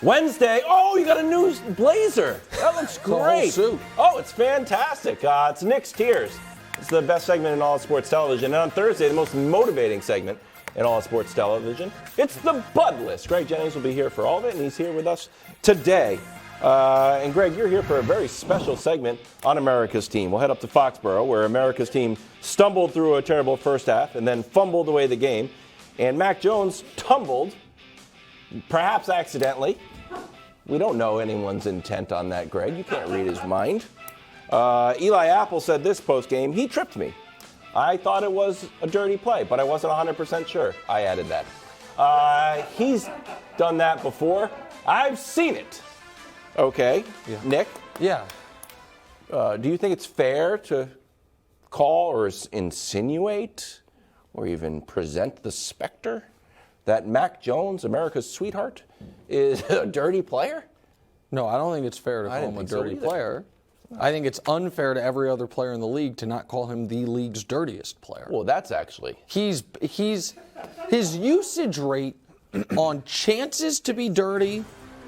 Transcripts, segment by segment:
Wednesday. Oh, you got a new blazer. That looks great. Suit. Oh, it's fantastic. It's Nick's Tears. It's the best segment in all of sports television. And on Thursday, the most motivating segment in all of sports television. It's the Bud List. Greg Jennings will be here for all of it, and he's here with us today. And Greg, you're here for a very special segment on America's team. We'll head up to Foxborough, where America's team stumbled through a terrible first half and then fumbled away the game. And Mac Jones tumbled, perhaps accidentally. We don't know anyone's intent on that, Greg. You can't read his mind. Eli Apple said this post-game, he tripped me. I thought it was a dirty play, but I wasn't 100% sure. I added that. He's done that before. I've seen it. Okay. Yeah. Nick? Yeah. Do you think it's fair to call or insinuate or even present the specter that Mac Jones, America's sweetheart, is a dirty player? No, I don't think it's fair to call him a dirty player. I think it's unfair to every other player in the league to not call him the league's dirtiest player. Well, that's actually. His usage rate on chances to be dirty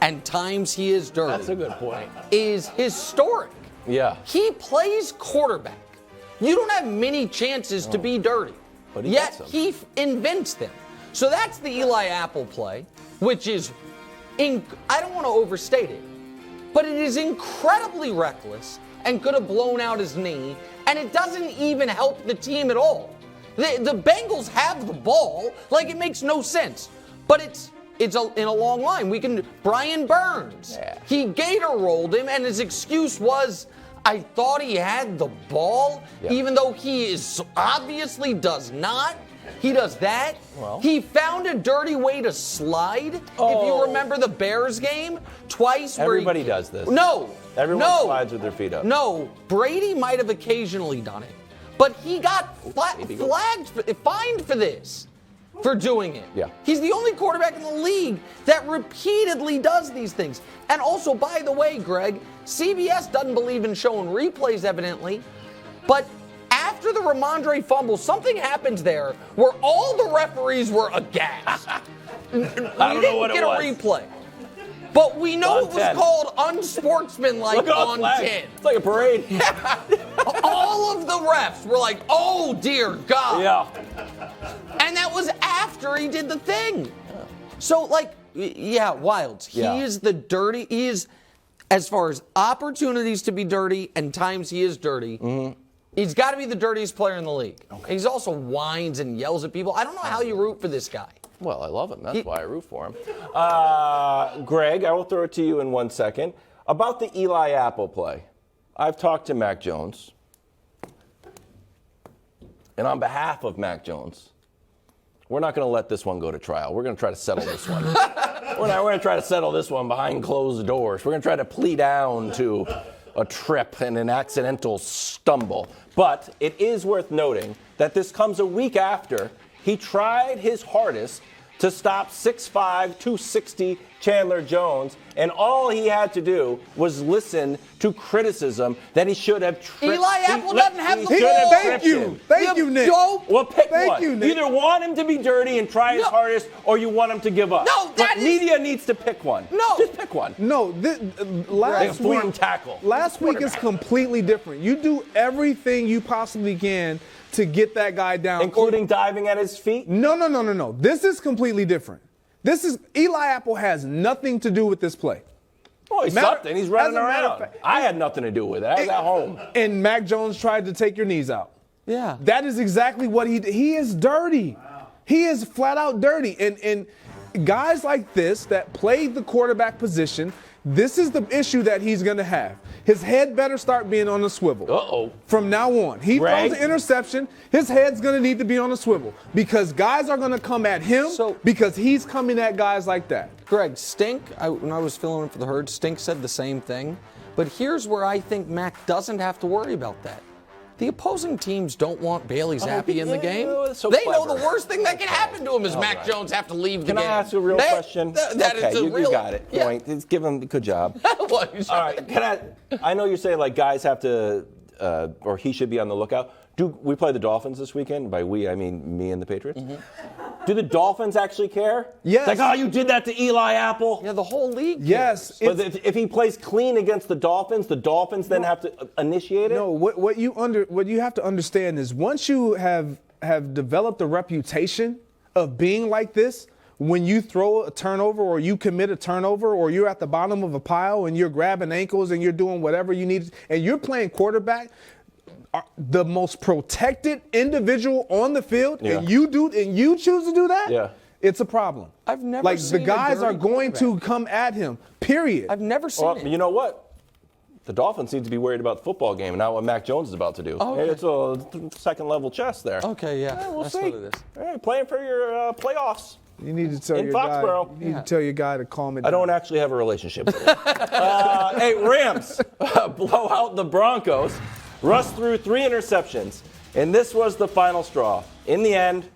and times he is dirty. That's a good point. Is historic. Yeah. He plays quarterback. You don't have many chances to be dirty. But yet he invents them. So that's the Eli Apple play, which is, I don't want to overstate it, but it is incredibly reckless and could have blown out his knee, and it doesn't even help the team at all. The Bengals have the ball, like it makes no sense, but it's in a long line. Brian Burns, he gator rolled him, and his excuse was, I thought he had the ball, even though he obviously does not. He does that. Well, he found a dirty way to slide. Oh. If you remember the Bears game, twice. Everybody does this. No. Everyone slides with their feet up. No. Brady might have occasionally done it. But he got fined for this, for doing it. Yeah. He's the only quarterback in the league that repeatedly does these things. And also, by the way, Greg, CBS doesn't believe in showing replays, evidently. But after the Ramondre fumble, something happened there where all the referees were aghast. I don't know what it was. We didn't get a replay. But we know it was called unsportsmanlike on 10. It's like a parade. All of the refs were like, oh, dear God. Yeah. And that was after he did the thing. So, Wildes. Yeah. He is as far as opportunities to be dirty and times he is dirty, he's got to be the dirtiest player in the league. Okay. He's also whines and yells at people. I don't know how you root for this guy. Well, I love him. That's why I root for him. Greg, I will throw it to you in 1 second. About the Eli Apple play, I've talked to Mac Jones. And on behalf of Mac Jones, we're not going to let this one go to trial. We're going to try to settle this one. We're going to try to settle this one behind closed doors. We're going to try to plea down to a trip and an accidental stumble. But it is worth noting that this comes a week after he tried his hardest to stop 6'5", 260 Chandler Jones, and all he had to do was listen to criticism that he should have tripped. Eli Apple doesn't have the ball. Thank you, Nick. Well, pick one. You, Nick. Either want him to be dirty and try his hardest, or you want him to give up. No, but media needs to pick one. No. Just pick one. No, last week is completely different. You do everything you possibly can to get that guy down. Including diving at his feet? No. This is completely different. Eli Apple has nothing to do with this play. Oh, he's something. He's running around. I had nothing to do with it. I was at home. And Mac Jones tried to take your knees out. Yeah. That is exactly what he is dirty. Wow. He is flat out dirty. And guys like this that play the quarterback position, this is the issue that he's going to have. His head better start being on the swivel. Uh-oh. From now on. He throws an interception, his head's going to need to be on the swivel because guys are going to come at him because he's coming at guys like that. Greg, when I was filling in for the Herd, Stink said the same thing. But here's where I think Mac doesn't have to worry about that. The opposing teams don't want Bailey Zappi in the game. They know the worst thing that can happen to him is Mac Jones have to leave the game. Can I ask you a real question? You got it. Yeah. Point. It's give him good job. All right. I know you're saying like guys have to, or he should be on the lookout. We play the Dolphins this weekend. By we, I mean me and the Patriots. Do the Dolphins actually care? Yes. It's like, oh, you did that to Eli Apple. Yeah, the whole league cares. Yes. But if he plays clean against the Dolphins then have to initiate it? No, what you have to understand is once you have developed a reputation of being like this, when you throw a turnover or you commit a turnover or you're at the bottom of a pile and you're grabbing ankles and you're doing whatever you need and you're playing quarterback, the most protected individual on the field, and you choose to do that, it's a problem. I've never like seen the guys a are going to come at him. Period. I've never seen it. You know what? The Dolphins need to be worried about the football game and not what Mac Jones is about to do. Oh, okay. It's a second-level chess there. Okay, yeah. We'll That's see. what it is. All right, playing for your playoffs. You need to tell in your Foxborough. guy. You need to tell your guy to calm it down. I don't actually have a relationship with him. Hey, Rams blow out the Broncos. Russ threw 3 interceptions, and this was the final straw. In the end,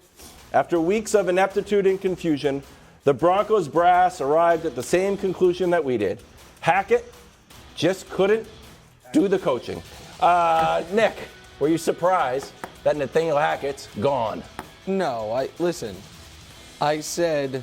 after weeks of ineptitude and confusion, the Broncos brass arrived at the same conclusion that we did. Hackett just couldn't do the coaching. Nick, were you surprised that Nathaniel Hackett's gone? No, listen. I said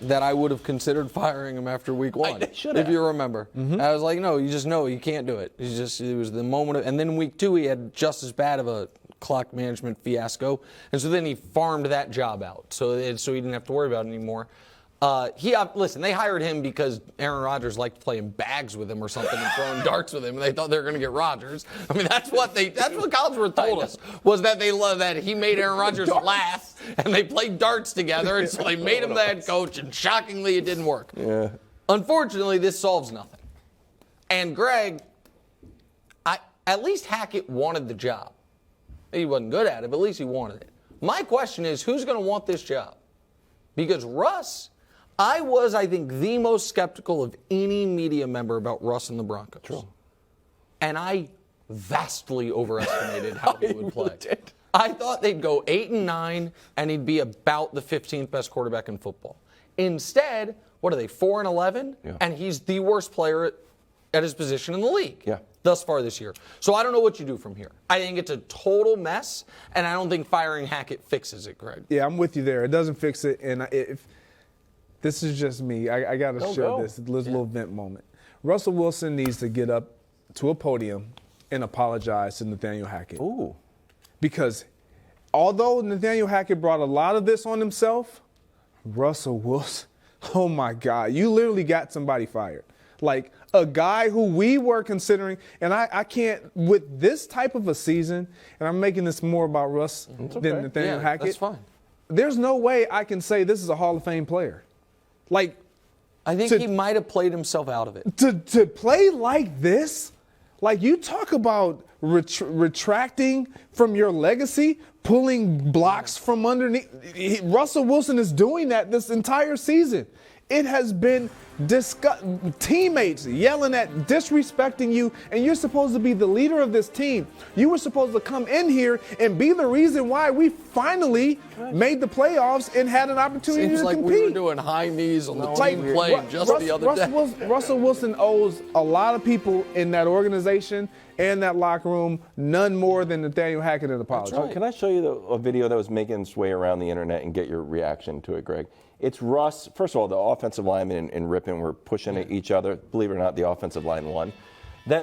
that I would have considered firing him after week 1. If you remember. I was like, no, you just know you can't do it. It was the moment and then week 2 he had just as bad of a clock management fiasco. And so then he farmed that job out. So he didn't have to worry about it anymore. Listen, they hired him because Aaron Rodgers liked playing bags with him or something and throwing darts with him, and they thought they were going to get Rodgers. I mean, that's what Collinsworth told us, was that that he made Aaron Rodgers laugh, and they played darts together, and so they made him the head coach, and shockingly, it didn't work. Yeah. Unfortunately, this solves nothing. And Greg, at least Hackett wanted the job. He wasn't good at it, but at least he wanted it. My question is, who's going to want this job? Because Russ... I think, the most skeptical of any media member about Russ and the Broncos. True. And I vastly overestimated how he would play. Really did. I thought they'd go 8-9, and he'd be about the 15th best quarterback in football. Instead, what are they, 4-11? Yeah. And he's the worst player at his position in the league. Yeah. Thus far this year. So I don't know what you do from here. I think it's a total mess, and I don't think firing Hackett fixes it, Greg. Yeah, I'm with you there. It doesn't fix it, and if this is just me. I got to share this little vent moment. Russell Wilson needs to get up to a podium and apologize to Nathaniel Hackett. Ooh. Because although Nathaniel Hackett brought a lot of this on himself, Russell Wilson, oh my God, you literally got somebody fired. Like a guy who we were considering, and I can't, with this type of a season, and I'm making this more about Russ than Nathaniel Hackett. That's fine. There's no way I can say this is a Hall of Fame player. Like, I think he might have played himself out of it. To play like this, like you talk about retracting from your legacy, pulling blocks from underneath. Russell Wilson is doing that this entire season. It has been teammates yelling at, disrespecting you, and you're supposed to be the leader of this team. You were supposed to come in here and be the reason why we finally made the playoffs and had an opportunity Seems to like compete. we were doing high knees on the team playing the other day. Russell Wilson owes a lot of people in that organization and that locker room none more than Nathaniel Hackett an apology. Right. Can I show you a video that was making its way around the internet and get your reaction to it, Greg? It's Russ. First of all, the offensive linemen and Rippon were pushing at each other. Believe it or not, the offensive line won.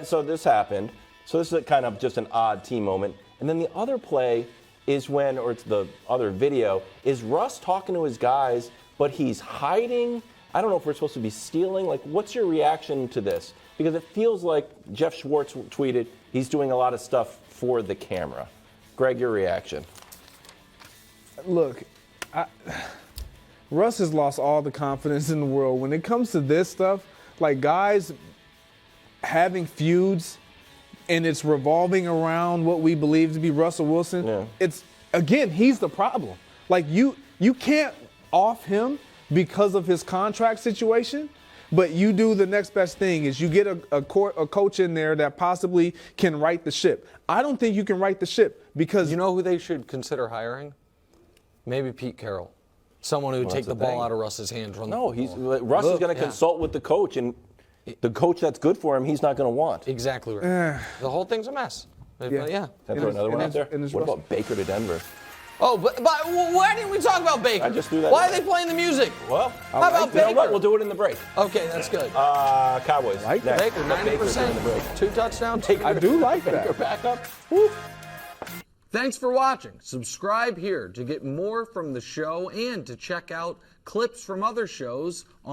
So this happened. So this is kind of just an odd team moment. And then the other play is it's the other video, is Russ talking to his guys, but he's hiding. I don't know if we're supposed to be stealing. Like, what's your reaction to this? Because it feels like Jeff Schwartz tweeted he's doing a lot of stuff for the camera. Greg, your reaction? Look, Russ has lost all the confidence in the world. When it comes to this stuff, like guys having feuds and it's revolving around what we believe to be Russell Wilson, it's, again, he's the problem. Like you can't off him because of his contract situation, but you do the next best thing is you get a coach in there that possibly can right the ship. I don't think you can right the ship because... You know who they should consider hiring? Maybe Pete Carroll. Someone who would take the ball out of Russ's hands. Russ is going to consult with the coach, and the coach that's good for him, he's not going to want. Exactly right. The whole thing's a mess. Yeah. Can I throw another one out there? What about Baker to Denver? Oh, but why didn't we talk about Baker? I just threw that Why in are they playing the music? Well, how about you know Baker? what? We'll do it in the break. Okay, that's good. Cowboys. Like next. Baker, Let Baker do it in the break. 90%, 2 touchdowns. I do like that. Baker back up. Woo. Thanks for watching. Subscribe here to get more from the show and to check out clips from other shows on